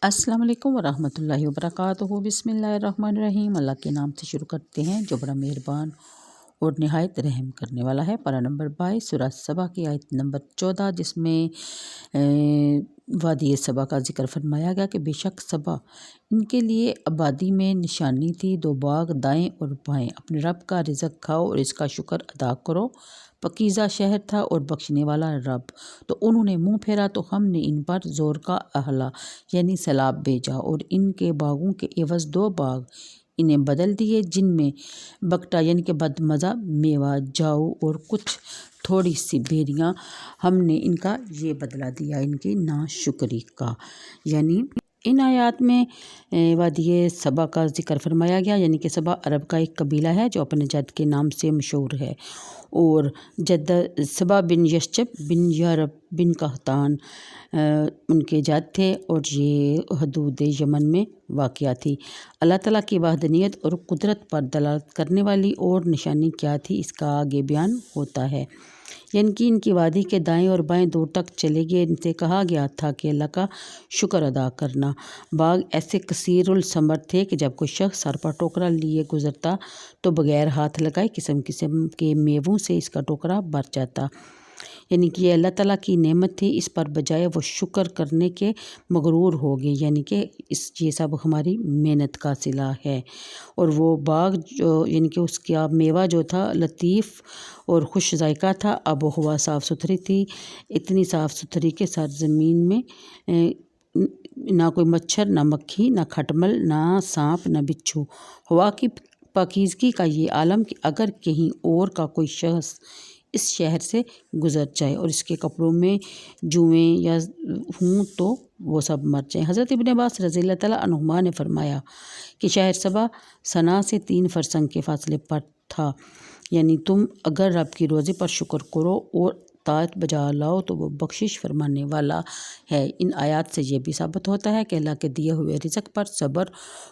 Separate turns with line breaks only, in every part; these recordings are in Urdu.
السلام علیکم ورحمۃ اللہ وبرکاتہ۔ بسم اللہ الرحمن الرحیم۔ اللہ کے نام سے شروع کرتے ہیں جو بڑا مہربان اور نہایت رحم کرنے والا ہے۔ پارہ نمبر 22 سورہ سبا کی آیت نمبر 14، جس میں وادی سبا کا ذکر فرمایا گیا کہ بے شک سبا ان کے لیے آبادی میں نشانی تھی، 2 باغ دائیں اور بائیں، اپنے رب کا رزق کھاؤ اور اس کا شکر ادا کرو، پاکیزہ شہر تھا اور بخشنے والا رب۔ تو انہوں نے منہ پھیرا تو ہم نے ان پر زور کا اہلا یعنی سیلاب بھیجا، اور ان کے باغوں کے عوض 2 باغ انہیں بدل دیے، جن میں بکٹا یعنی کہ بد مزہ میوہ، جاؤ اور کچھ تھوڑی سی بیریاں۔ ہم نے ان کا یہ بدلہ دیا ان کی ناشکری کا۔ یعنی ان آیات میں وادی سبا کا ذکر فرمایا گیا، یعنی کہ سبا عرب کا ایک قبیلہ ہے جو اپنے جد کے نام سے مشہور ہے، اور جد سبا بن یشچب بن یارب بن قحطان ان کے جد تھے، اور یہ حدود یمن میں واقع تھی۔ اللہ تعالیٰ کی وحدانیت اور قدرت پر دلالت کرنے والی اور نشانی کیا تھی، اس کا آگے بیان ہوتا ہے۔ یعنی کہ ان کی وادی کے دائیں اور بائیں دور تک چلے گئے۔ ان سے کہا گیا تھا کہ اللہ کا شکر ادا کرنا۔ باغ ایسے کثیر الثمر تھے کہ جب کوئی شخص سر پر ٹوکرا لیے گزرتا تو بغیر ہاتھ لگائے قسم قسم کے میووں سے اس کا ٹوکرا بھر جاتا۔ یعنی کہ یہ اللہ تعالیٰ کی نعمت تھی، اس پر بجائے وہ شکر کرنے کے مغرور ہو گئے، یعنی کہ یہ سب ہماری محنت کا صلہ ہے۔ اور وہ باغ جو یعنی کہ اس کا میوہ جو تھا لطیف اور خوش ذائقہ تھا، آب و ہوا صاف ستھری تھی، اتنی صاف ستھری کہ سرزمین میں نہ کوئی مچھر، نہ مکھی، نہ کھٹمل، نہ سانپ، نہ بچھو۔ ہوا کی پاکیزگی کا یہ عالم کہ اگر کہیں اور کا کوئی شخص اس شہر سے گزر جائے اور اس کے کپڑوں میں جوئیں یا ہوں تو وہ سب مر جائیں۔ حضرت ابن عباس رضی اللہ تعالیٰ عنہما نے فرمایا کہ شہر سبا صنعا سے 3 فرسنگ کے فاصلے پر تھا، یعنی تم اگر رب کی روزی پر شکر کرو اور طاعت بجا لاؤ تو وہ بخشش فرمانے والا ہے۔ ان آیات سے یہ بھی ثابت ہوتا ہے کہ اللہ کے دیے ہوئے رزق پر صبر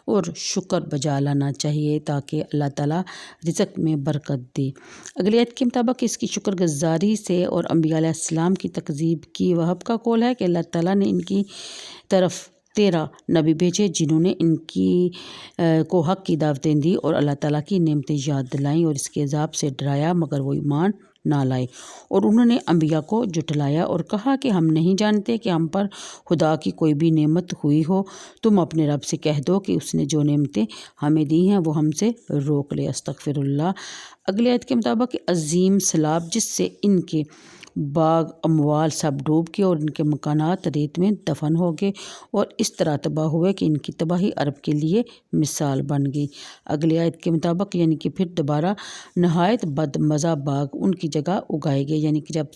اور شکر بجا لانا چاہیے تاکہ اللہ تعالیٰ رزق میں برکت دے۔ اگلی آیت کے مطابق اس کی شکر گزاری سے اور انبیاء علیہ السلام کی تکذیب کی وہب کا قول ہے کہ اللہ تعالیٰ نے ان کی طرف 13 نبی بھیجے جنہوں نے ان کو حق کی دعوتیں دی اور اللہ تعالیٰ کی نعمتیں یاد دلائیں اور اس کے عذاب سے ڈرایا، مگر وہ ایمان نہ لائے، اور انہوں نے انبیاء کو جھٹلایا اور کہا کہ ہم نہیں جانتے کہ ہم پر خدا کی کوئی بھی نعمت ہوئی ہو۔ تم اپنے رب سے کہہ دو کہ اس نے جو نعمتیں ہمیں دی ہیں وہ ہم سے روک لے، استغفر اللہ۔ اگلی آیت کے مطابق عظیم سیلاب جس سے ان کے باغ اموال سب ڈوب گئے اور ان کے مکانات ریت میں دفن ہو گئے اور اس طرح تباہ ہوئے کہ ان کی تباہی عرب کے لیے مثال بن گئی۔ اگلی آیت کے مطابق یعنی کہ پھر دوبارہ نہایت بد مزہ باغ ان کی جگہ اگائے گئے، یعنی کہ جب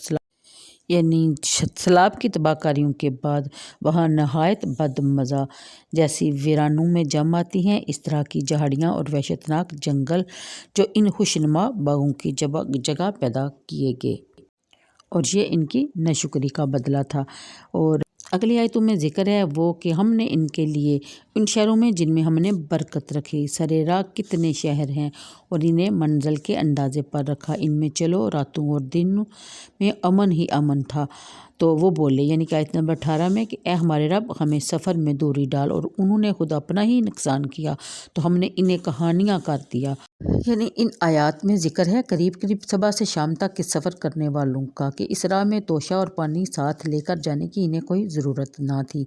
سیلاب کی تباہ کاریوں کے بعد وہاں نہایت بد مزہ جیسی ویرانوں میں جم آتی ہیں، اس طرح کی جھاڑیاں اور وحشتناک جنگل جو ان خوشنما باغوں کی جگہ پیدا کیے گئے، اور یہ ان کی ناشکری کا بدلہ تھا۔ اور اگلی آیتوں میں ذکر ہے وہ کہ ہم نے ان کے لیے ان شہروں میں جن میں ہم نے برکت رکھی سرے راہ کتنے شہر ہیں اور انہیں منزل کے اندازے پر رکھا، ان میں چلو راتوں اور دنوں میں امن ہی امن تھا۔ تو وہ بولے یعنی کہ آیت نمبر 18 میں کہ اے ہمارے رب ہمیں سفر میں دوری ڈال، اور انہوں نے خود اپنا ہی نقصان کیا تو ہم نے انہیں کہانیاں کر دیا۔ یعنی ان آیات میں ذکر ہے قریب صبا سے شام تک کے سفر کرنے والوں کا کہ اس راہ میں توشہ اور پانی ساتھ لے کر جانے کی انہیں کوئی ضرورت نہ تھی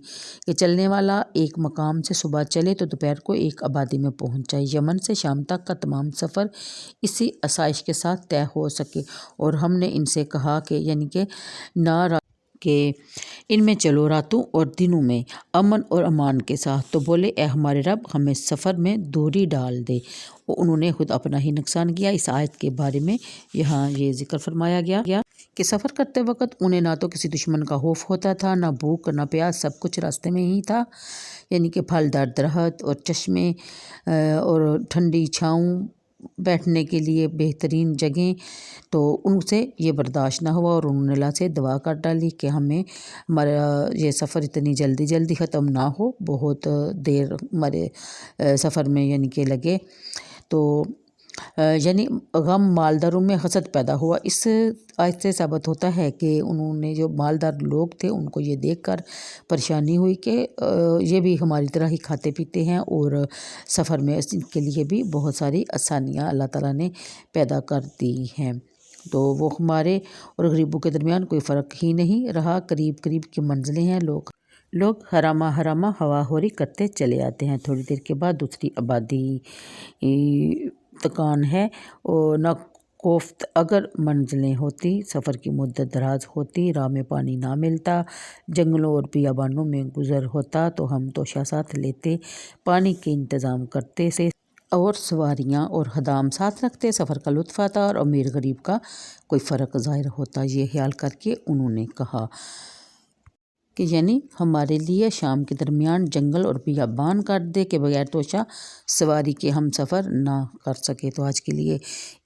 کہ چلنے والا ایک مقام سے صبح چلے تو دوپہر کو ایک آبادی میں پہنچ جائے، یمن سے شام تک کا تمام سفر اسی آسائش کے ساتھ طے ہو سکے۔ اور ہم نے ان سے کہا کہ یعنی کہ کہ ان میں چلو راتوں اور دنوں میں امن اور امان کے ساتھ، تو بولے اے ہمارے رب ہمیں سفر میں دوری ڈال دے، انہوں نے خود اپنا ہی نقصان کیا۔ اس آیت کے بارے میں یہاں یہ ذکر فرمایا گیا کہ سفر کرتے وقت انہیں نہ تو کسی دشمن کا خوف ہوتا تھا، نہ بھوک نہ پیاس، سب کچھ راستے میں ہی تھا، یعنی کہ پھلدار درخت اور چشمے اور ٹھنڈی چھاؤں، بیٹھنے کے لیے بہترین جگہیں، تو ان سے یہ برداشت نہ ہوا اور انہوں نے اللہ سے دعا کر ڈالی کہ ہمیں ہمارا یہ سفر اتنی جلدی ختم نہ ہو، بہت دیر ہمارے سفر میں یعنی کہ لگے۔ تو یعنی غم مالداروں میں حسد پیدا ہوا۔ اس آیت سے ثابت ہوتا ہے کہ انہوں نے جو مالدار لوگ تھے ان کو یہ دیکھ کر پریشانی ہوئی کہ یہ بھی ہماری طرح ہی کھاتے پیتے ہیں اور سفر میں ان کے لیے بھی بہت ساری آسانیاں اللہ تعالیٰ نے پیدا کر دی ہیں، تو وہ ہمارے اور غریبوں کے درمیان کوئی فرق ہی نہیں رہا، قریب قریب کی منزلیں ہیں، لوگ حرامہ حرامہ ہوا ہوری کرتے چلے آتے ہیں۔ تھوڑی دیر کے بعد دوسری آبادی تکان ہے اور نہ کوفت، اگر منزلیں ہوتی، سفر کی مدت دراز ہوتی، راہ میں پانی نہ ملتا، جنگلوں اور بیابانوں میں گزر ہوتا تو ہم توشہ ساتھ لیتے، پانی کے انتظام کرتے سے اور سواریاں اور خدام ساتھ رکھتے، سفر کا لطف آتا اور امیر غریب کا کوئی فرق ظاہر ہوتا۔ یہ خیال کر کے انہوں نے کہا کہ یعنی ہمارے لیے شام کے درمیان جنگل اور بیابان کاٹ دے کہ بغیر توشہ سواری کے ہم سفر نہ کر سکے۔ تو آج کے لیے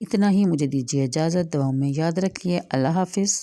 اتنا ہی، مجھے دیجیے اجازت، دعاؤں میں یاد رکھیے، اللہ حافظ۔